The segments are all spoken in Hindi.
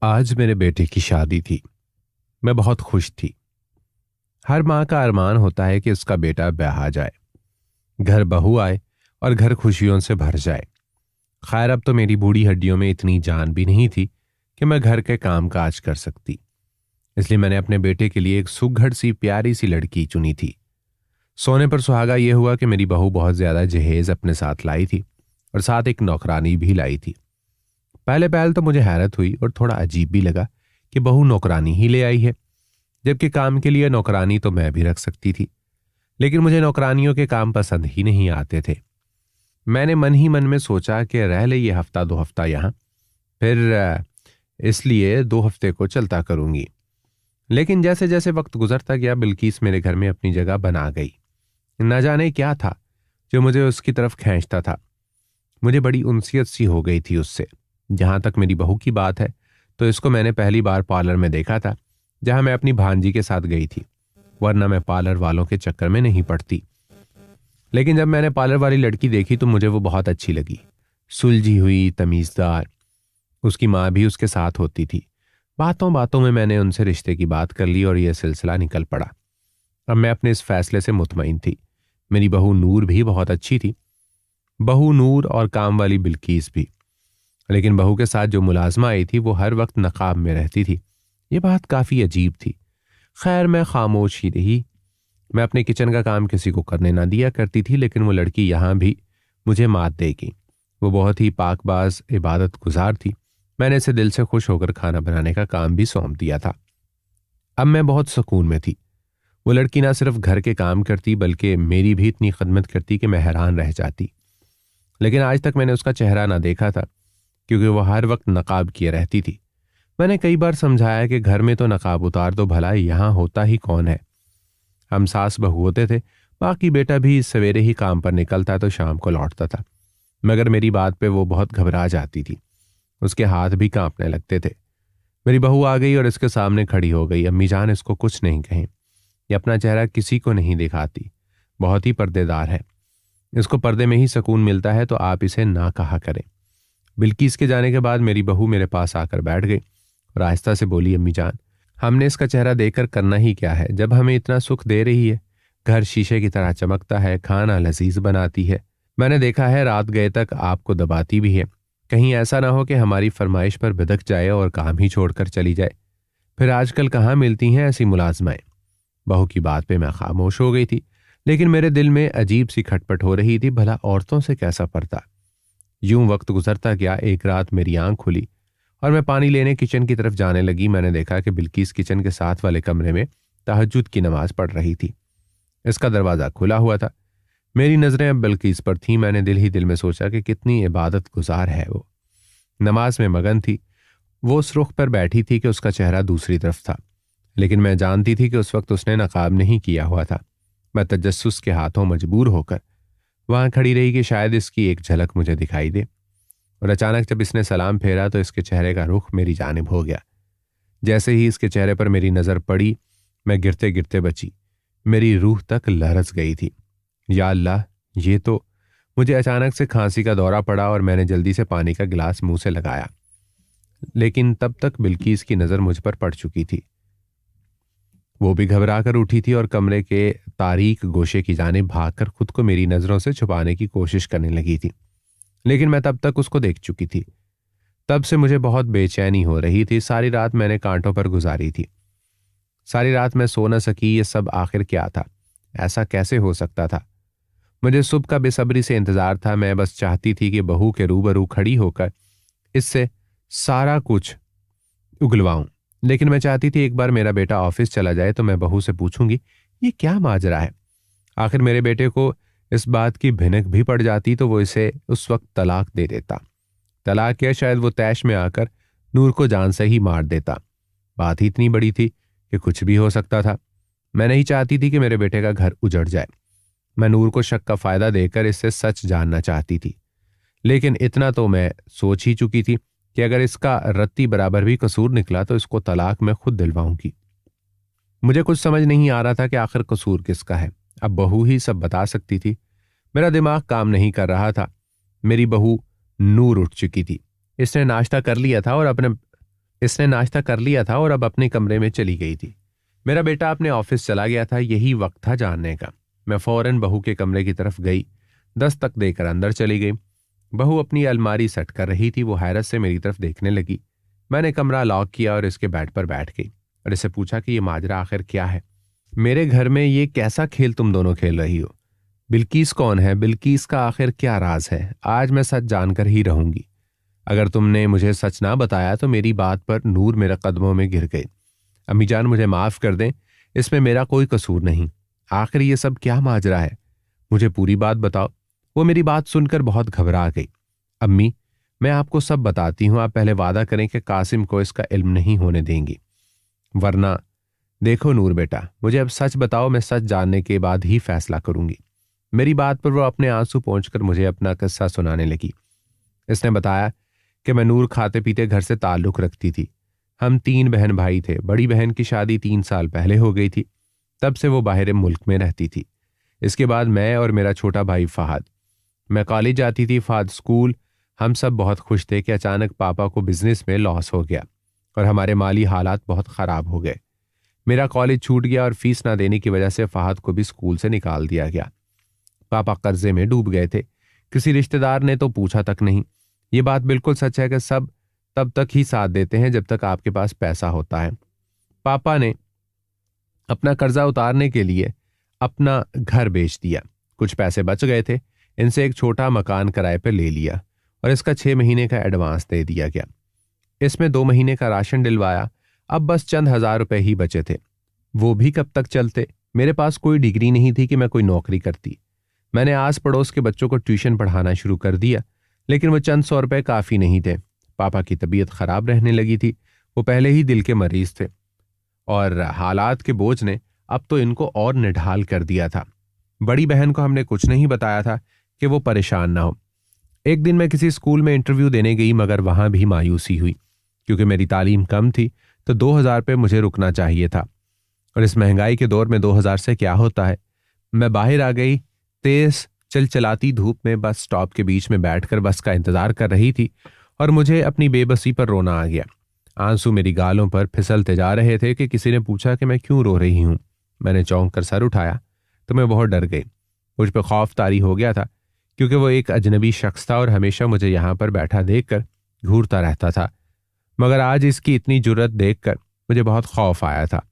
आज मेरे बेटे की शादी थी। मैं बहुत खुश थी। हर माँ का अरमान होता है कि उसका बेटा ब्याह जाए, घर बहू आए और घर खुशियों से भर जाए। खैर, अब तो मेरी बूढ़ी हड्डियों में इतनी जान भी नहीं थी कि मैं घर के काम काज कर सकती। इसलिए मैंने अपने बेटे के लिए एक सुघड़ सी प्यारी सी लड़की चुनी थी। सोने पर सुहागा यह हुआ कि मेरी बहू बहुत ज्यादा जहेज अपने साथ लाई थी और साथ एक नौकरानी भी लाई थी। पहले पहल तो मुझे हैरत हुई और थोड़ा अजीब भी लगा कि बहू नौकरानी ही ले आई है, जबकि काम के लिए नौकरानी तो मैं भी रख सकती थी। लेकिन मुझे नौकरानियों के काम पसंद ही नहीं आते थे। मैंने मन ही मन में सोचा कि रह ले ये हफ्ता 2 हफ्ता यहाँ, फिर इसलिए 2 हफ्ते को चलता करूंगी। लेकिन जैसे जैसे वक्त गुजरता गया, बिल्किस मेरे घर में अपनी जगह बना गई। न जाने क्या था जो मुझे उसकी तरफ खींचता था। मुझे बड़ी उनसियत सी हो गई थी उससे। जहां तक मेरी बहू की बात है, तो इसको मैंने पहली बार पार्लर में देखा था, जहां मैं अपनी भांजी के साथ गई थी। वरना मैं पार्लर वालों के चक्कर में नहीं पड़ती। लेकिन जब मैंने पार्लर वाली लड़की देखी तो मुझे वो बहुत अच्छी लगी। सुलझी हुई, तमीजदार। उसकी माँ भी उसके साथ होती थी। बातों बातों में मैंने उनसे रिश्ते की बात कर ली और यह सिलसिला निकल पड़ा। अब मैं अपने इस फैसले से मुतमईन थी। मेरी बहू नूर भी बहुत अच्छी थी। बहू नूर और काम वाली बिल्किस भी। लेकिन बहू के साथ जो मुलाजमा आई थी वो हर वक्त नकाब में रहती थी। ये बात काफी अजीब थी। खैर, मैं खामोश ही रही। मैं अपने किचन का काम किसी को करने ना दिया करती थी, लेकिन वो लड़की यहां भी मुझे मात देगी। वो बहुत ही पाकबाज, इबादत गुजार थी। मैंने इसे दिल से खुश होकर खाना बनाने का काम भी सौंप दिया था। अब मैं बहुत सुकून में थी। वो लड़की ना सिर्फ घर के काम करती, बल्कि मेरी भी इतनी खदमत करती कि मैं हैरान रह जाती। लेकिन आज तक मैंने उसका चेहरा ना देखा था, क्योंकि वह हर वक्त नकाब किए रहती थी। मैंने कई बार समझाया कि घर में तो नकाब उतार दो, भला यहाँ होता ही कौन है। हम सास बहू होते थे, बाकी बेटा भी सवेरे ही काम पर निकलता तो शाम को लौटता था। मगर मेरी बात पे वो बहुत घबरा जाती थी। उसके हाथ भी कांपने लगते थे। मेरी बहू आ गई और इसके सामने खड़ी हो गई। अम्मी जान, इसको कुछ नहीं कहें। ये अपना चेहरा किसी को नहीं दिखाती। बहुत ही पर्देदार है। इसको पर्दे में ही सुकून मिलता है, तो आप इसे ना कहा करें। बिल्किस के जाने के बाद मेरी बहू मेरे पास आकर बैठ गई और आहिस्ता से बोली, अम्मी जान, हमने इसका चेहरा देखकर करना ही क्या है, जब हमें इतना सुख दे रही है। घर शीशे की तरह चमकता है, खाना लजीज बनाती है। मैंने देखा है रात गए तक आपको दबाती भी है। कहीं ऐसा ना हो कि हमारी फरमाइश पर बिदक जाए और काम ही छोड़कर चली जाए। फिर आजकल कहाँ मिलती हैं ऐसी मुलाजमाएं। बहू की बात पे मैं खामोश हो गई थी, लेकिन मेरे दिल में अजीब सी खटपट हो रही थी, भला औरतों से कैसा पर्दा। यूं वक्त गुजरता गया। एक रात मेरी आंख खुली और मैं पानी लेने किचन की तरफ जाने लगी। मैंने देखा कि बिल्किस किचन के साथ वाले कमरे में तहज्जुद की नमाज पढ़ रही थी। इसका दरवाजा खुला हुआ था। मेरी नजरें अब बिल्किस पर थीं। मैंने दिल ही दिल में सोचा कि कितनी इबादत गुजार है वो। नमाज में मगन थी। वो उस रुख पर बैठी थी कि उसका चेहरा दूसरी तरफ था, लेकिन मैं जानती थी कि उस वक्त उसने नकाब नहीं किया हुआ था। मैं तजस्सुस के हाथों मजबूर होकर वहां खड़ी रही कि शायद इसकी एक झलक मुझे दिखाई दे। और अचानक जब इसने सलाम फेरा तो इसके चेहरे का रुख मेरी जानिब हो गया। जैसे ही इसके चेहरे पर मेरी नजर पड़ी, मैं गिरते गिरते बची। मेरी रूह तक लरज गई थी। या अल्लाह, ये तो। मुझे अचानक से खांसी का दौरा पड़ा और मैंने जल्दी से पानी का गिलास मुंह से लगाया। लेकिन तब तक बिल्किस की नजर मुझ पर पड़ चुकी थी। वो भी घबरा कर उठी थी और कमरे के तारीक गोशे की जानिब भागकर खुद को मेरी नजरों से छुपाने की कोशिश करने लगी थी। लेकिन मैं तब तक उसको देख चुकी थी। तब से मुझे बहुत बेचैनी हो रही थी। सारी रात मैंने कांटों पर गुजारी थी। सारी रात मैं सो न सकी। ये सब आखिर क्या था? ऐसा कैसे हो सकता था? मुझे सुबह का बेसब्री से इंतजार था। मैं बस चाहती थी कि बहू के रूबरू खड़ी होकर इससे सारा कुछ उगलवाऊं। लेकिन मैं चाहती थी एक बार मेरा बेटा ऑफिस चला जाए तो मैं बहू से पूछूंगी, ये क्या माजरा है। आखिर मेरे बेटे को इस बात की भिनक भी पड़ जाती तो वो इसे उस वक्त तलाक दे देता। तलाक या शायद वो तैश में आकर नूर को जान से ही मार देता। बात ही इतनी बड़ी थी कि कुछ भी हो सकता था। मैं नहीं चाहती थी कि मेरे बेटे का घर उजड़ जाए। मैं नूर को शक का फायदा देकर इससे सच जानना चाहती थी। लेकिन इतना तो मैं सोच ही चुकी थी कि अगर इसका रत्ती बराबर भी कसूर निकला तो इसको तलाक मैं खुद दिलवाऊंगी। मुझे कुछ समझ नहीं आ रहा था कि आखिर कसूर किसका है। अब बहू ही सब बता सकती थी। मेरा दिमाग काम नहीं कर रहा था। मेरी बहू नूर उठ चुकी थी। इसने नाश्ता कर लिया था और अपने इसने नाश्ता कर लिया था और अब अपने कमरे में चली गई थी। मेरा बेटा अपने ऑफिस चला गया था, यही वक्त था जानने का। मैं फौरन बहू के कमरे की तरफ गई, दस्तक देकर अंदर चली गई। बहू अपनी अलमारी सट कर रही थी। वो हैरत से मेरी तरफ देखने लगी। मैंने कमरा लॉक किया और इसके बेड पर बैठ गई और इससे पूछा कि ये माजरा आखिर क्या है? मेरे घर में ये कैसा खेल तुम दोनों खेल रही हो? बिल्किस कौन है? बिल्किस का आखिर क्या राज है? आज मैं सच जानकर ही रहूंगी। अगर तुमने मुझे सच ना बताया तो मेरी बात पर नूर मेरे कदमों में गिर गई। अम्मी जान, मुझे माफ कर दें, इसमें मेरा कोई कसूर नहीं। आखिर ये सब क्या माजरा है? मुझे पूरी बात बताओ। वो मेरी बात सुनकर बहुत घबरा गई। अम्मी, मैं आपको सब बताती हूं, आप पहले वादा करें कि कासिम को इसका इल्म नहीं होने देंगी, वरना। देखो नूर बेटा, मुझे अब सच बताओ, मैं सच जानने के बाद ही फैसला करूंगी। मेरी बात पर वो अपने आंसू पोंछकर मुझे अपना किस्सा सुनाने लगी। इसने बताया कि मैं नूर खाते पीते घर से ताल्लुक रखती थी। हम 3 बहन भाई थे। बड़ी बहन की शादी 3 साल पहले हो गई थी, तब से वो बाहर मुल्क में रहती थी। इसके बाद मैं और मेरा छोटा भाई फहद। मैं कॉलेज जाती थी, फहद स्कूल। हम सब बहुत खुश थे कि अचानक पापा को बिजनेस में लॉस हो गया और हमारे माली हालात बहुत ख़राब हो गए। मेरा कॉलेज छूट गया और फीस ना देने की वजह से फहद को भी स्कूल से निकाल दिया गया। पापा कर्जे में डूब गए थे। किसी रिश्तेदार ने तो पूछा तक नहीं। ये बात बिल्कुल सच है कि सब तब तक ही साथ देते हैं जब तक आपके पास पैसा होता है। पापा ने अपना कर्जा उतारने के लिए अपना घर बेच दिया। कुछ पैसे बच गए थे, इनसे एक छोटा मकान किराए पर ले लिया और इसका 6 महीने का एडवांस दे दिया गया। इसमें 2 महीने का राशन दिलवाया। अब बस चंद हजार रुपए ही बचे थे। वो भी कब तक चलते? मेरे पास कोई डिग्री नहीं थी कि मैं कोई नौकरी करती। मैंने आस पड़ोस के बच्चों को ट्यूशन पढ़ाना शुरू कर दिया, लेकिन वो चंद 100 रुपए काफी नहीं थे। पापा की तबीयत खराब रहने लगी थी। वो पहले ही दिल के मरीज थे और हालात के बोझ ने अब तो इनको और निढाल कर दिया था। बड़ी बहन को हमने कुछ नहीं बताया था कि वो परेशान ना हो। एक दिन मैं किसी स्कूल में इंटरव्यू देने गई, मगर वहां भी मायूसी हुई। क्योंकि मेरी तालीम कम थी तो 2000 पे मुझे रुकना चाहिए था, और इस महंगाई के दौर में 2000 से क्या होता है। मैं बाहर आ गई। तेज चलचलाती धूप में बस स्टॉप के बीच में बैठकर बस का इंतजार कर रही थी और मुझे अपनी बेबसी पर रोना आ गया। आंसू मेरी गालों पर फिसलते जा रहे थे कि किसी ने पूछा कि मैं क्यों रो रही हूं। मैंने चौंक कर सर उठाया तो मैं बहुत डर गई। मुझ पर खौफ तारी हो गया था, क्योंकि वो एक अजनबी शख्स था और हमेशा मुझे यहां पर बैठा देखकर घूरता रहता था। मगर आज इसकी इतनी जुर्रत देखकर मुझे बहुत खौफ आया था।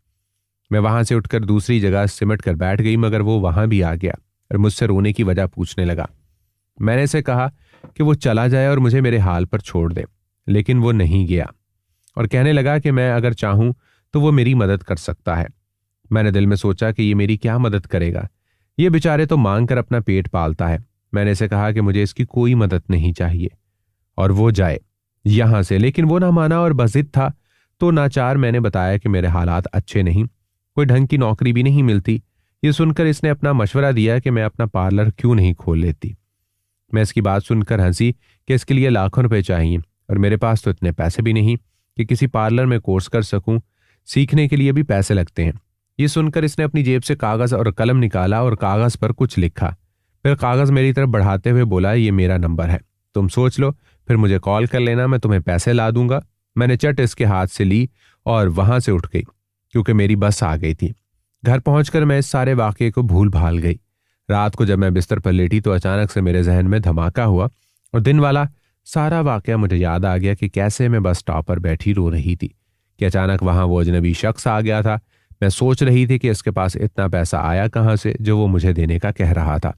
मैं वहां से उठकर दूसरी जगह सिमट कर बैठ गई, मगर वो वहां भी आ गया और मुझसे रोने की वजह पूछने लगा। मैंने इसे कहा कि वो चला जाए और मुझे मेरे हाल पर छोड़ दे, लेकिन वो नहीं गया और कहने लगा कि मैं अगर चाहूं तो वो मेरी मदद कर सकता है। मैंने दिल में सोचा कि ये मेरी क्या मदद करेगा, ये बेचारे तो मांग कर अपना पेट पालता है। मैंने इसे कहा कि मुझे इसकी कोई मदद नहीं चाहिए और वो जाए यहां से, लेकिन वो ना माना और बज़िद था। तो नाचार मैंने बताया कि मेरे हालात अच्छे नहीं, कोई ढंग की नौकरी भी नहीं मिलती। ये सुनकर इसने अपना मशवरा दिया कि मैं अपना पार्लर क्यों नहीं खोल लेती। मैं इसकी बात सुनकर हंसी कि इसके लिए लाखों रुपए चाहिए और मेरे पास तो इतने पैसे भी नहीं कि किसी पार्लर में कोर्स कर सकूं। सीखने के लिए भी पैसे लगते हैं। ये सुनकर इसने अपनी जेब से कागज और कलम निकाला और कागज पर कुछ लिखा। फिर कागज मेरी तरफ बढ़ाते हुए बोला, ये मेरा नंबर है, तुम सोच लो, फिर मुझे कॉल कर लेना, मैं तुम्हें पैसे ला दूंगा। मैंने चट इसके हाथ से ली और वहां से उठ गई, क्योंकि मेरी बस आ गई थी। घर पहुंचकर मैं इस सारे वाकये को भूल भाल गई। रात को जब मैं बिस्तर पर लेटी तो अचानक से मेरे जहन में धमाका हुआ और दिन वाला सारा वाकया मुझे याद आ गया कि कैसे मैं बस स्टॉप पर बैठी रो रही थी कि अचानक वहां वो अजनबी शख्स आ गया था। मैं सोच रही थी कि इसके पास इतना पैसा आया कहां से जो वो मुझे देने का कह रहा था,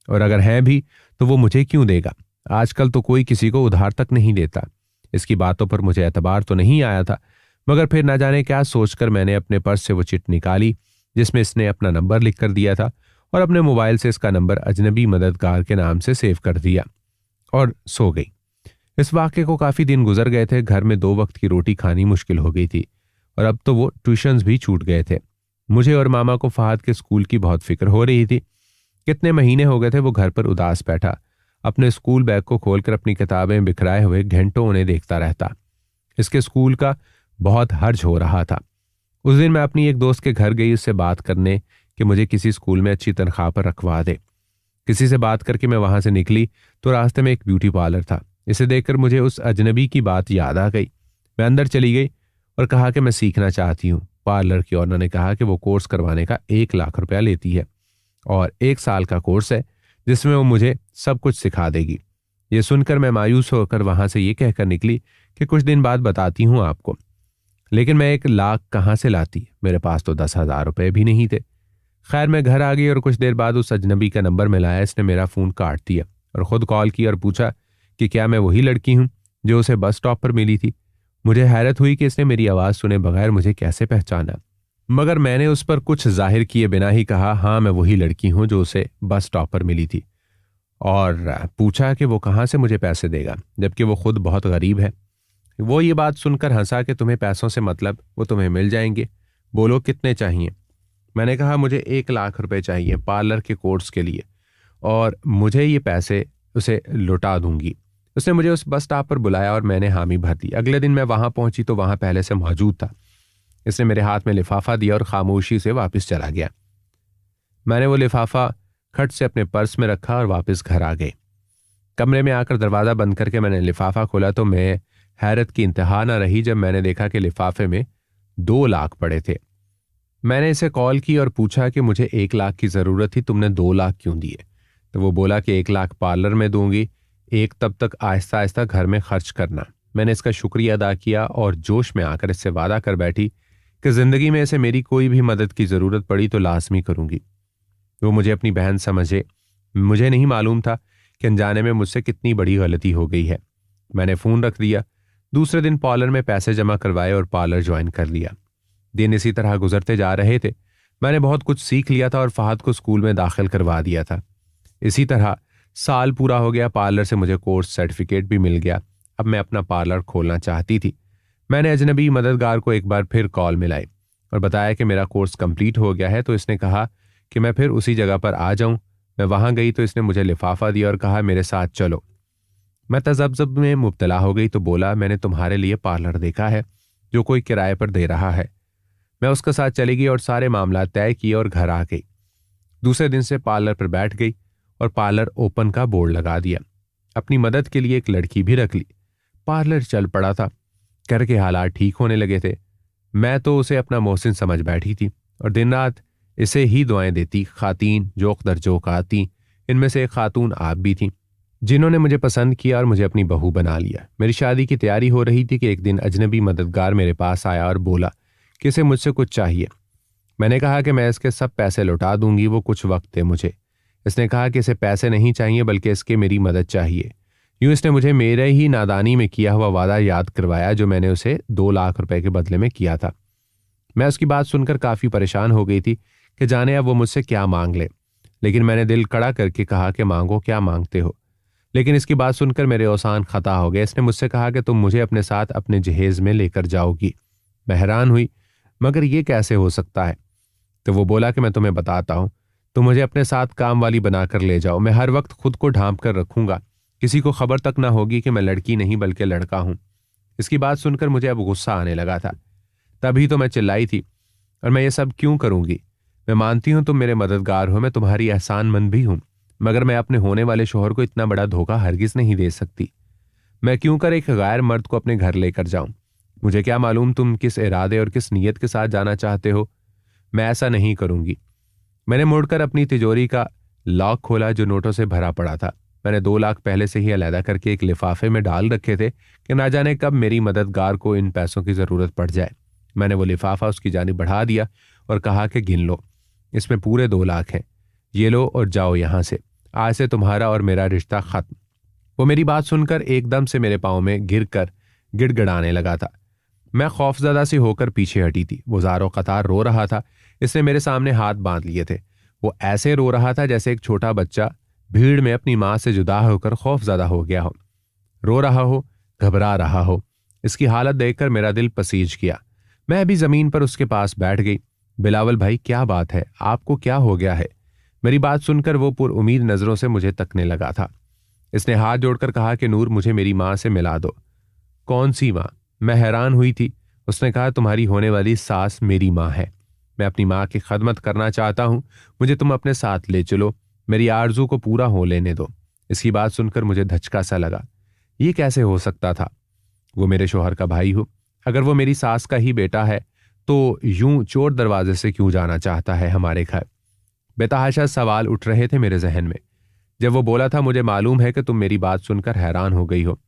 और अगर है भी तो वो मुझे क्यों देगा। आजकल तो कोई किसी को उधार तक नहीं देता। इसकी बातों पर मुझे एतबार तो नहीं आया था, मगर फिर ना जाने क्या सोचकर मैंने अपने पर्स से वो चिट निकाली जिसमें इसने अपना नंबर लिख कर दिया था और अपने मोबाइल से इसका नंबर अजनबी मददगार के नाम से सेव कर दिया और सो गई। इस वाक़े को काफ़ी दिन गुजर गए थे। घर में 2 वक्त की रोटी खानी मुश्किल हो गई थी और अब तो वो ट्यूशन्स भी छूट गए थे। मुझे और मामा को फहद के स्कूल की बहुत फिक्र हो रही थी। कितने महीने हो गए थे वो घर पर उदास बैठा, अपने स्कूल बैग को खोलकर अपनी किताबें बिखराए हुए घंटों उन्हें देखता रहता। इसके स्कूल का बहुत हर्ज हो रहा था। उस दिन मैं अपनी एक दोस्त के घर गई उससे बात करने कि मुझे किसी स्कूल में अच्छी तनख्वाह पर रखवा दे। किसी से बात करके मैं वहां से निकली तो रास्ते में एक ब्यूटी पार्लर था। इसे देखकर मुझे उस अजनबी की बात याद आ गई। मैं अंदर चली गई और कहा कि मैं सीखना चाहती हूँ। पार्लर की ऑनर ने कहा कि वो कोर्स करवाने का 1 लाख रुपया लेती है और 1 साल का कोर्स है जिसमें वो मुझे सब कुछ सिखा देगी। ये सुनकर मैं मायूस होकर वहां से ये कहकर निकली कि कुछ दिन बाद बताती हूँ आपको। लेकिन मैं 1 लाख कहाँ से लाती, मेरे पास तो 10,000 रुपये भी नहीं थे। खैर मैं घर आ गई और कुछ देर बाद उस अजनबी का नंबर मिलाया। इसने मेरा फ़ोन काट दिया और ख़ुद कॉल की और पूछा कि क्या मैं वही लड़की हूँ जो उसे बस स्टॉप पर मिली थी। मुझे हैरत हुई कि इसने मेरी आवाज़ सुने बगैर मुझे कैसे पहचाना, मगर मैंने उस पर कुछ जाहिर किए बिना ही कहा, हाँ मैं वही लड़की हूँ जो उसे बस स्टॉप पर मिली थी, और पूछा कि वो कहाँ से मुझे पैसे देगा जबकि वो खुद बहुत गरीब है। वो ये बात सुनकर हंसा कि तुम्हें पैसों से मतलब, वो तुम्हें मिल जाएंगे, बोलो कितने चाहिए। मैंने कहा मुझे 1 लाख रुपए चाहिए पार्लर के कोर्स के लिए और मुझे ये पैसे उसे लौटा दूंगी। उसने मुझे उस बस स्टॉप पर बुलाया और मैंने हामी भर दी। अगले दिन मैं वहां पहुंची तो वहां पहले से मौजूद था। इसने मेरे हाथ में लिफाफा दिया और खामोशी से वापस चला गया। मैंने वो लिफाफा खट से अपने पर्स में रखा और वापस घर आ गए। कमरे में आकर दरवाज़ा बंद करके मैंने लिफाफा खोला तो मैं हैरत की इंतहा न रही जब मैंने देखा कि लिफाफे में 2 लाख पड़े थे। मैंने इसे कॉल की और पूछा कि मुझे 1 लाख की ज़रूरत थी, तुमने 2 लाख क्यों दिए? तो वो बोला कि 1 लाख पार्लर में दूंगी, तब तक आहिस्ता आहिस्ता घर में खर्च करना। मैंने इसका शुक्रिया अदा किया और जोश में आकर इससे वादा कर बैठी कि ज़िंदगी में इसे मेरी कोई भी मदद की ज़रूरत पड़ी तो लाजमी करूंगी। वो मुझे अपनी बहन समझे। मुझे नहीं मालूम था कि अनजाने में मुझसे कितनी बड़ी गलती हो गई है। मैंने फ़ोन रख दिया। दूसरे दिन पार्लर में पैसे जमा करवाए और पार्लर ज्वाइन कर लिया। दिन इसी तरह गुजरते जा रहे थे। मैंने बहुत कुछ सीख लिया था और फहद को स्कूल में दाखिल करवा दिया था। इसी तरह साल पूरा हो गया। पार्लर से मुझे कोर्स सर्टिफिकेट भी मिल गया। अब मैं अपना पार्लर खोलना चाहती थी। मैंने अजनबी मददगार को एक बार फिर कॉल मिलाई और बताया कि मेरा कोर्स कंप्लीट हो गया है, तो इसने कहा कि मैं फिर उसी जगह पर आ जाऊं। मैं वहां गई तो इसने मुझे लिफाफा दिया और कहा मेरे साथ चलो। मैं तजब्जुब में मुब्तला हो गई तो बोला मैंने तुम्हारे लिए पार्लर देखा है जो कोई किराए पर दे रहा है। मैं उसके साथ चली गई और सारे मामला तय किए और घर आ गई। दूसरे दिन से पार्लर पर बैठ गई और पार्लर ओपन का बोर्ड लगा दिया। अपनी मदद के लिए एक लड़की भी रख ली। पार्लर चल पड़ा था। घर के हालात ठीक होने लगे थे। मैं तो उसे अपना मोहसिन समझ बैठी थी और दिन रात इसे ही दुआएं देती। खातीन जोक दर जोक आती। इनमें से एक खातून आप भी थी जिन्होंने मुझे पसंद किया और मुझे अपनी बहू बना लिया। मेरी शादी की तैयारी हो रही थी कि एक दिन अजनबी मददगार मेरे पास आया और बोला कि इसे मुझसे कुछ चाहिए। मैंने कहा कि मैं इसके सब पैसे लौटा दूंगी, वो कुछ वक्त दे मुझे। इसने कहा कि इसे पैसे नहीं चाहिए बल्कि इसके मेरी मदद चाहिए। यूं इसने मुझे मेरे ही नादानी में किया हुआ वादा याद करवाया जो मैंने उसे 2 लाख रुपए के बदले में किया था। मैं उसकी बात सुनकर काफ़ी परेशान हो गई थी कि जाने अब वो मुझसे क्या मांग ले, लेकिन मैंने दिल कड़ा करके कहा कि मांगो, क्या मांगते हो। लेकिन इसकी बात सुनकर मेरे औसान खता हो गए। इसने मुझसे कहा कि तुम मुझे अपने साथ अपने जहेज में लेकर जाओगी। मैं हैरान हुई, मगर ये कैसे हो सकता है? तो वो बोला कि मैं तुम्हें बताता हूँ, तुम मुझे अपने साथ काम वाली बनाकर ले जाओ। मैं हर वक्त खुद को ढांप कर रखूंगा, किसी को खबर तक ना होगी कि मैं लड़की नहीं बल्कि लड़का हूं। इसकी बात सुनकर मुझे अब गुस्सा आने लगा था। तभी तो मैं चिल्लाई थी, और मैं ये सब क्यों करूंगी? मैं मानती हूं तुम मेरे मददगार हो, मैं तुम्हारी एहसानमंद भी हूं, मगर मैं अपने होने वाले शोहर को इतना बड़ा धोखा हरगिज नहीं दे सकती। मैं क्यों कर एक गैर मर्द को अपने घर लेकर जाऊं? मुझे क्या मालूम तुम किस इरादे और किस नीयत के साथ जाना चाहते हो। मैं ऐसा नहीं करूंगी। मैंने मुड़कर अपनी तिजोरी का लॉक खोला जो नोटों से भरा पड़ा था। मैंने 2 लाख पहले से ही अलहदा करके एक लिफाफे में डाल रखे थे कि ना जाने कब मेरी मददगार को इन पैसों की ज़रूरत पड़ जाए। मैंने वो लिफाफा उसकी जानिब बढ़ा दिया और कहा कि गिन लो, इसमें पूरे 2 लाख हैं, ये लो और जाओ यहाँ से। आज से तुम्हारा और मेरा रिश्ता खत्म। वो मेरी बात सुनकर एकदम से मेरे पाँव में गिर कर गिड़गिड़ाने लगा था। मैं खौफजदा सी होकर पीछे हटी थी। वो ज़ारो कतार रो रहा था। इसने मेरे सामने हाथ बांध लिए थे। वो ऐसे रो रहा था जैसे एक छोटा बच्चा भीड़ में अपनी माँ से जुदा होकर खौफजदा हो गया हो, रो रहा हो, घबरा रहा हो। इसकी हालत देखकर मेरा दिल पसीज गया। मैं भी जमीन पर उसके पास बैठ गई। बिलावल भाई, क्या बात है, आपको क्या हो गया है? मेरी बात सुनकर वो पुरउम्मीद नजरों से मुझे तकने लगा था। इसने हाथ जोड़कर कहा कि नूर, मुझे मेरी माँ से मिला दो। कौन सी माँ? मैं हैरान हुई थी। उसने कहा, तुम्हारी होने वाली सास मेरी माँ है। मैं अपनी माँ की खदमत करना चाहता हूँ, मुझे तुम अपने साथ ले चलो, मेरी आरजू को पूरा हो लेने दो। इसकी बात सुनकर मुझे धचका सा लगा। ये कैसे हो सकता था? वो मेरे शोहर का भाई हो, अगर वो मेरी सास का ही बेटा है तो यूं चोर दरवाजे से क्यों जाना चाहता है हमारे घर? बेतहाशा सवाल उठ रहे थे मेरे जहन में। जब वो बोला था, मुझे मालूम है कि तुम मेरी बात सुनकर हैरान हो गई हो।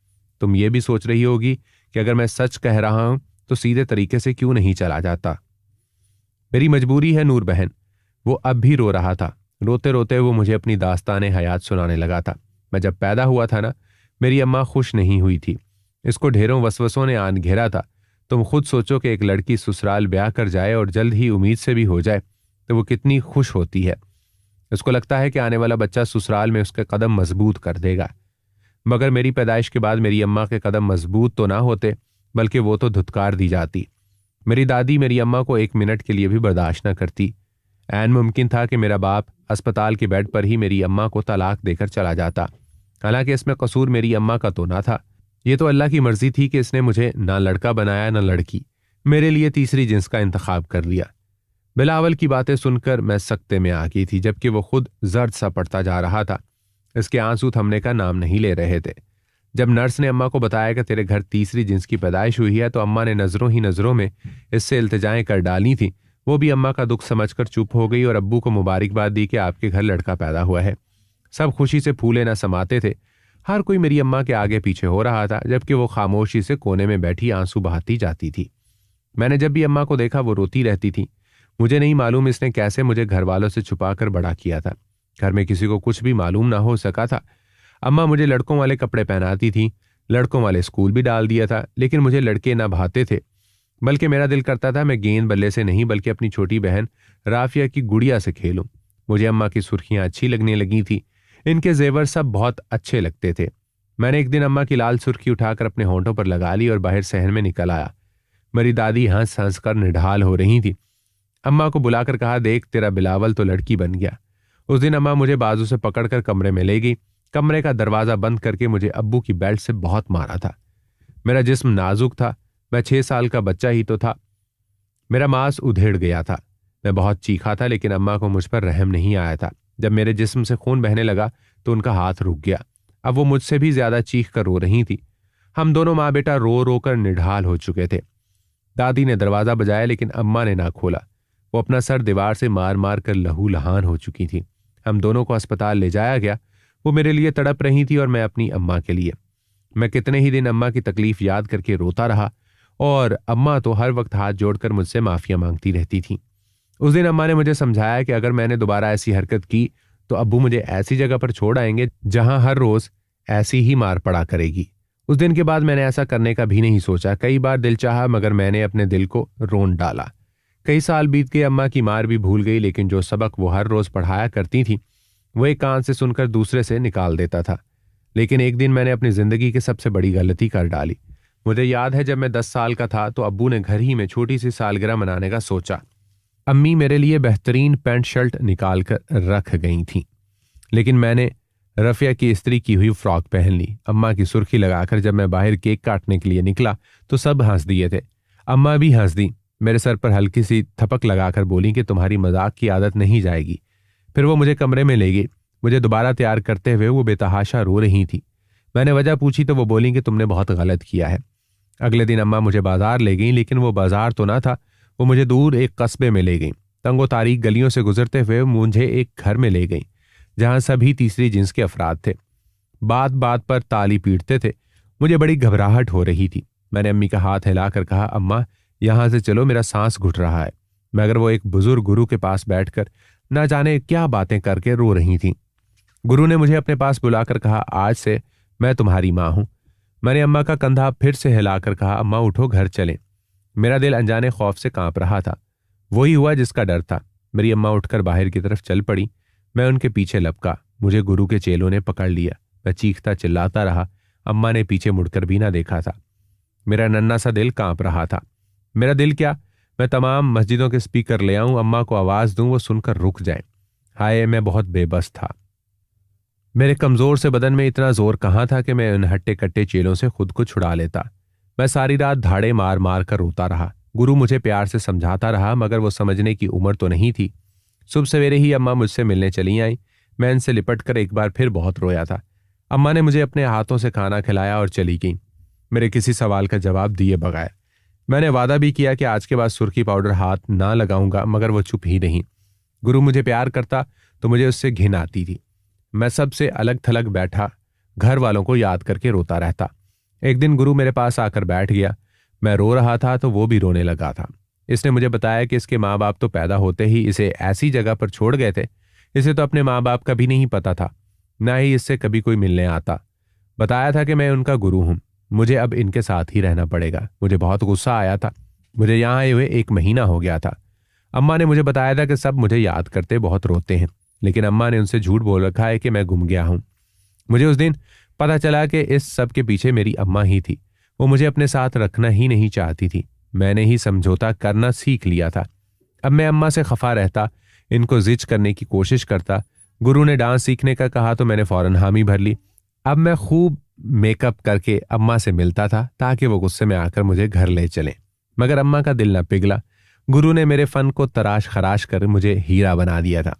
तुम ये भी सोच रही होगी कि अगर मैं सच कह रहा हूं तो सीधे तरीके से क्यों नहीं चला जाता। मेरी मजबूरी है नूर बहन। वो अब भी रो रहा था। रोते रोते वो मुझे अपनी दास्तान हयात सुनाने लगा था। मैं जब पैदा हुआ था ना, मेरी अम्मा खुश नहीं हुई थी। इसको ढेरों वसवसों ने आन घेरा था। तुम खुद सोचो कि एक लड़की ससुराल ब्याह कर जाए और जल्द ही उम्मीद से भी हो जाए तो वो कितनी खुश होती है। उसको लगता है कि आने वाला बच्चा ससुराल में उसके कदम मजबूत कर देगा। मगर मेरी पैदाइश के बाद मेरी अम्मा के कदम मजबूत तो ना होते, बल्कि वो तो धुतकार दी जाती। मेरी दादी मेरी अम्मा को एक मिनट के लिए भी बर्दाश्त न करती। ऐन मुमकिन था कि मेरा बाप अस्पताल के बेड पर ही मेरी अम्मा को तलाक देकर चला जाता। हालांकि इसमें कसूर मेरी अम्मा का तो ना था। ये तो अल्लाह की मर्जी थी कि इसने मुझे ना लड़का बनाया ना लड़की। मेरे लिए तीसरी जिन्स का इंतखाब कर लिया। बिलावल की बातें सुनकर मैं सख्ते में आ गई थी, जबकि वो खुद जर्द सा पड़ता जा रहा था। इसके आंसू थमने का नाम नहीं ले रहे थे। जब नर्स ने अम्मा को बताया कि तेरे घर तीसरी जिन्स की पैदाइश हुई है तो अम्मा ने नजरों ही नजरों में इससे इल्तिजाएं कर डाली थी। वो भी अम्मा का दुख समझकर चुप हो गई और अब्बू को मुबारकबाद दी कि आपके घर लड़का पैदा हुआ है। सब खुशी से फूले न समाते थे। हर कोई मेरी अम्मा के आगे पीछे हो रहा था, जबकि वो खामोशी से कोने में बैठी आंसू बहाती जाती थी। मैंने जब भी अम्मा को देखा वो रोती रहती थी। मुझे नहीं मालूम इसने कैसे मुझे घर वालों से छुपाकर बड़ा किया था। घर में किसी को कुछ भी मालूम ना हो सका था। अम्मा मुझे लड़कों वाले कपड़े पहनाती थी, लड़कों वाले स्कूल भी डाल दिया था, लेकिन मुझे लड़के ना भाते थे। बल्कि मेरा दिल करता था मैं गेंद बल्ले से नहीं बल्कि अपनी छोटी बहन राफिया की गुड़िया से खेलूं। मुझे अम्मा की सुर्खियां अच्छी लगने लगी थी। इनके जेवर सब बहुत अच्छे लगते थे। मैंने एक दिन अम्मा की लाल सुर्खी उठाकर अपने होंठों पर लगा ली और बाहर सहन में निकल आया। मेरी दादी हंस हंस कर निढाल हो रही थी। अम्मा को बुलाकर कहा, देख तेरा बिलावल तो लड़की बन गया। उस दिन अम्मा मुझे बाजू से पकड़कर कमरे में ले गई। कमरे का दरवाजा बंद करके मुझे अब्बू की बेल्ट से बहुत मारा था। मेरा जिस्म नाजुक था। मैं 6 साल का बच्चा ही तो था। मेरा मांस उधेड़ गया था। मैं बहुत चीखा था, लेकिन अम्मा को मुझ पर रहम नहीं आया था। जब मेरे जिस्म से खून बहने लगा तो उनका हाथ रुक गया। अब वो मुझसे भी ज्यादा चीख कर रो रही थी। हम दोनों माँ बेटा रो रो कर निढाल हो चुके थे। दादी ने दरवाजा बजाया, लेकिन अम्मा ने ना खोला। वो अपना सर दीवार से मार मार कर लहू लहान हो चुकी थी। हम दोनों को अस्पताल ले जाया गया। वो मेरे लिए तड़प रही थी और मैं अपनी अम्मा के लिए। मैं कितने ही दिन अम्मा की तकलीफ याद करके रोता रहा और अम्मा तो हर वक्त हाथ जोड़कर मुझसे माफिया मांगती रहती थी। उस दिन अम्मा ने मुझे समझाया कि अगर मैंने दोबारा ऐसी हरकत की तो अब्बू मुझे ऐसी जगह पर छोड़ आएंगे जहां हर रोज ऐसी ही मार पड़ा करेगी। उस दिन के बाद मैंने ऐसा करने का भी नहीं सोचा। कई बार दिल चाहा, मगर मैंने अपने दिल को रोन डाला। कई साल बीत गए, अम्मा की मार भी भूल गई, लेकिन जो सबक वो हर रोज पढ़ाया करती थी वो एक कान से सुनकर दूसरे से निकाल देता था। लेकिन एक दिन मैंने अपनी जिंदगी की सबसे बड़ी गलती कर डाली। मुझे याद है जब मैं 10 साल का था तो अब्बू ने घर ही में छोटी सी सालगिरह मनाने का सोचा। अम्मी मेरे लिए बेहतरीन पैंट शर्ट निकाल कर रख गई थीं, लेकिन मैंने रफिया की इस्त्री की हुई फ्रॉक पहन ली। अम्मा की सुर्खी लगाकर जब मैं बाहर केक काटने के लिए निकला तो सब हंस दिए थे। अम्मा भी हंस दी। मेरे सर पर हल्की सी थपक लगाकर बोली कि तुम्हारी मजाक की आदत नहीं जाएगी। फिर वो मुझे कमरे में ले गई। मुझे दोबारा तैयार करते हुए वो बेतहाशा रो रही थी। मैंने वजह पूछी तो वो बोली कि तुमने बहुत गलत किया है। अगले दिन अम्मा मुझे बाजार ले गई, लेकिन वो बाजार तो ना था। वो मुझे दूर एक कस्बे में ले गई। तंगो तारीख गलियों से गुजरते हुए मुझे एक घर में ले गई जहां सभी तीसरी जिन्स के अफराद थे। बात बात पर ताली पीटते थे। मुझे बड़ी घबराहट हो रही थी। मैंने अम्मी का हाथ हिलाकर कहा, अम्मा यहां से चलो, मेरा सांस घुट रहा है। मगर वो एक बुजुर्ग गुरु के पास बैठकर न जाने क्या बातें करके रो रही थीं। गुरु ने मुझे अपने पास बुलाकर कहा, आज से मैं तुम्हारी मां हूं। मैंने अम्मा का कंधा फिर से हिलाकर कहा, अम्मा उठो, घर चलें। मेरा दिल अनजाने खौफ से कांप रहा था। वही हुआ जिसका डर था। मेरी अम्मा उठकर बाहर की तरफ चल पड़ी। मैं उनके पीछे लपका। मुझे गुरु के चेलों ने पकड़ लिया। मैं चीखता चिल्लाता रहा। अम्मा ने पीछे मुड़कर भी ना देखा था। मेरा नन्हा सा दिल कांप रहा था। मेरा दिल क्या, मैं तमाम मस्जिदों के स्पीकर ले आऊं, अम्मा को आवाज दूं, वो सुनकर रुक जाए। हाय, मैं बहुत बेबस था। मेरे कमजोर से बदन में इतना जोर कहाँ था कि मैं उन हट्टे कट्टे चेलों से खुद को छुड़ा लेता। मैं सारी रात धाड़े मार मार कर रोता रहा। गुरु मुझे प्यार से समझाता रहा, मगर वो समझने की उम्र तो नहीं थी। सुबह सवेरे ही अम्मा मुझसे मिलने चली आई। मैं इनसे लिपट कर एक बार फिर बहुत रोया था। अम्मा ने मुझे अपने हाथों से खाना खिलाया और चली गई, मेरे किसी सवाल का जवाब दिए बगैर। मैंने वादा भी किया कि आज के बाद सुर्खी पाउडर हाथ ना लगाऊंगा, मगर वो चुप ही नहीं। गुरु मुझे प्यार करता तो मुझे उससे घिन आती थी। मैं सबसे अलग थलग बैठा घर वालों को याद करके रोता रहता। एक दिन गुरु मेरे पास आकर बैठ गया। मैं रो रहा था तो वो भी रोने लगा था। इसने मुझे बताया कि इसके माँ बाप तो पैदा होते ही इसे ऐसी जगह पर छोड़ गए थे। इसे तो अपने माँ बाप का भी नहीं पता था, ना ही इससे कभी कोई मिलने आता। बताया था कि मैं उनका गुरु हूं, मुझे अब इनके साथ ही रहना पड़ेगा। मुझे बहुत गुस्सा आया था। मुझे यहाँ आए हुए 1 महीना हो गया था। अम्मा ने मुझे बताया था कि सब मुझे याद करते बहुत रोते हैं, लेकिन अम्मा ने उनसे झूठ बोल रखा है कि मैं गुम गया हूं। मुझे उस दिन पता चला कि इस सब के पीछे मेरी अम्मा ही थी। वो मुझे अपने साथ रखना ही नहीं चाहती थी। मैंने ही समझौता करना सीख लिया था। अब मैं अम्मा से खफा रहता, इनको जिद करने की कोशिश करता। गुरु ने डांस सीखने का कहा तो मैंने फौरन हामी भर ली। अब मैं खूब मेकअप करके अम्मा से मिलता था ताकि वो गुस्से में आकर मुझे घर ले चलें, मगर अम्मा का दिल न पिघला। गुरु ने मेरे फन को तराश खराश कर मुझे हीरा बना दिया था।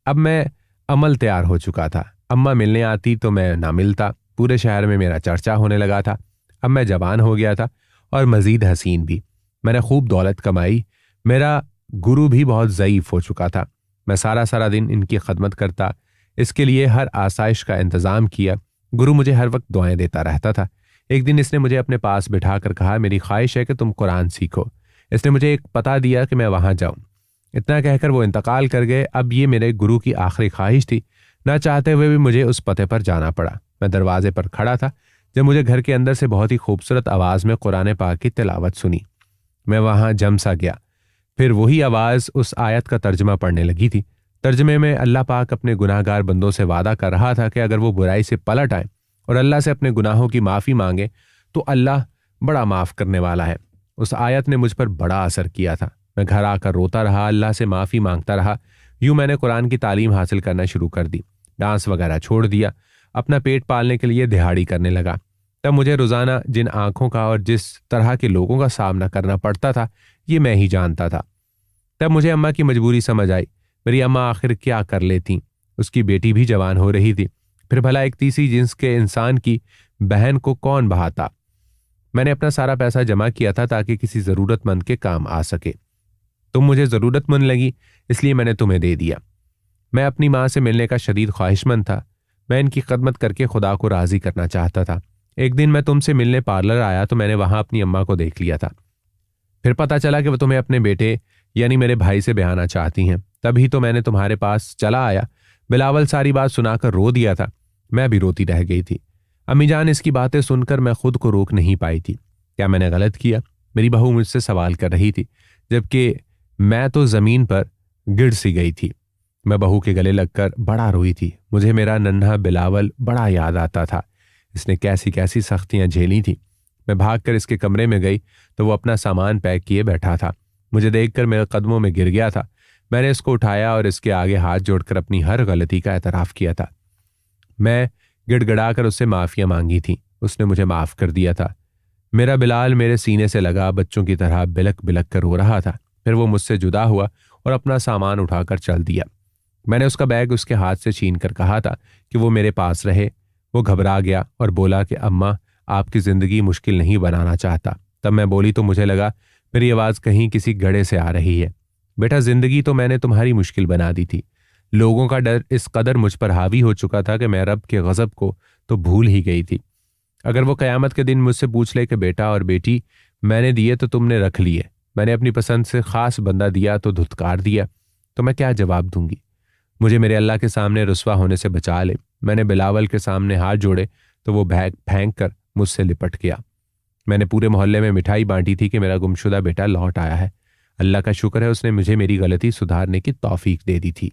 अब मैं अमल तैयार हो चुका था। अम्मा मिलने आती तो मैं ना मिलता। पूरे शहर में मेरा चर्चा होने लगा था। अब मैं जवान हो गया था और मजीद हसीन भी। मैंने खूब दौलत कमाई। मेरा गुरु भी बहुत ज़ईफ हो चुका था। मैं सारा सारा दिन इनकी खदमत करता, इसके लिए हर आसाइश का इंतज़ाम किया। गुरु मुझे हर वक्त दुआएं देता रहता था। एक दिन इसने मुझे अपने पास बिठाकर कहा, मेरी ख्वाहिश है कि तुम कुरान सीखो। इसने मुझे एक पता दिया कि मैं वहां जाऊं। इतना कहकर वो इंतकाल कर गए। अब ये मेरे गुरु की आखिरी ख्वाहिश थी। ना चाहते हुए भी मुझे उस पते पर जाना पड़ा। मैं दरवाजे पर खड़ा था जब मुझे घर के अंदर से बहुत ही खूबसूरत आवाज में कुरान पाक की तिलावत सुनी। मैं वहां जम सा गया। फिर वही आवाज उस आयत का तर्जमा पढ़ने लगी थी। तर्जमे में अल्लाह पाक अपने गुनाहगार बंदों से वादा कर रहा था कि अगर वो बुराई से पलट आए और अल्लाह से अपने गुनाहों की माफ़ी मांगे तो अल्लाह बड़ा माफ़ करने वाला है। उस आयत ने मुझ पर बड़ा असर किया था। मैं घर आकर रोता रहा, अल्लाह से माफ़ी मांगता रहा। यूं मैंने कुरान की तालीम हासिल करना शुरू कर दी। डांस वगैरह छोड़ दिया। अपना पेट पालने के लिए दिहाड़ी करने लगा। तब मुझे रोज़ाना जिन आंखों का और जिस तरह के लोगों का सामना करना पड़ता था, ये मैं ही जानता था। तब मुझे अम्मा की मजबूरी समझ आई। मेरी अम्मा आखिर क्या कर लेती। उसकी बेटी भी जवान हो रही थी। फिर भला एक तीसरी जिन्स के इंसान की बहन को कौन बहाता। मैंने अपना सारा पैसा जमा किया था ताकि किसी ज़रूरतमंद के काम आ सके। तुम मुझे ज़रूरतमंद लगी, इसलिए मैंने तुम्हें दे दिया। मैं अपनी माँ से मिलने का शदीद ख्वाहिशमंद था। मैं इनकी खदमत करके खुदा को राज़ी करना चाहता था। एक दिन मैं तुमसे मिलने पार्लर आया तो मैंने वहां अपनी अम्मा को देख लिया था। फिर पता चला कि वो तुम्हें अपने बेटे यानी मेरे भाई से ब्याहना चाहती हैं। तभी तो मैंने तुम्हारे पास चला आया। बिलावल सारी बात सुनाकर रो दिया था। मैं भी रोती रह गई थी। अम्मी जान, इसकी बातें सुनकर मैं खुद को रोक नहीं पाई थी। क्या मैंने गलत किया? मेरी बहू मुझसे सवाल कर रही थी, जबकि मैं तो जमीन पर गिर सी गई थी। मैं बहू के गले लगकर बड़ा रोई थी। मुझे मेरा नन्हा बिलावल बड़ा याद आता था। इसने कैसी कैसी सख्तियां झेली थी। मैं भागकर इसके कमरे में गई तो वो अपना सामान पैक किए बैठा था। मुझे देखकर मेरे कदमों में गिर गया था। मैंने इसको उठाया और इसके आगे हाथ जोड़कर अपनी हर गलती का एतराफ़ किया था। मैं गिड़गिड़ाकर उससे माफ़ियाँ मांगी थी। उसने मुझे माफ़ कर दिया था। मेरा बिलाल मेरे सीने से लगा बच्चों की तरह बिलक बिलक कर रो रहा था। फिर वो मुझसे जुदा हुआ और अपना सामान उठाकर चल दिया। मैंने उसका बैग उसके हाथ से छीन कर कहा था कि वो मेरे पास रहे। वो घबरा गया और बोला कि अम्मा, आपकी ज़िंदगी मुश्किल नहीं बनाना चाहता। तब मैं बोली तो मुझे लगा मेरी आवाज़ कहीं किसी गड़े से आ रही है। बेटा, ज़िंदगी तो मैंने तुम्हारी मुश्किल बना दी थी। लोगों का डर इस कदर मुझ पर हावी हो चुका था कि मैं रब के गज़ब को तो भूल ही गई थी। अगर वो क़यामत के दिन मुझसे पूछ ले कि बेटा और बेटी मैंने दिए तो तुमने रख लिए, मैंने अपनी पसंद से ख़ास बंदा दिया तो धुतकार दिया, तो मैं क्या जवाब दूंगी? मुझे मेरे अल्लाह के सामने रुस्वा होने से बचा ले। मैंने बिलावल के सामने हाथ जोड़े तो वो बैग फेंक कर मुझसे लिपट गया। मैंने पूरे मोहल्ले में मिठाई बांटी थी कि मेरा गुमशुदा बेटा लौट आया है। अल्लाह का शुक्र है, उसने मुझे मेरी गलती सुधारने की तौफीक दे दी थी।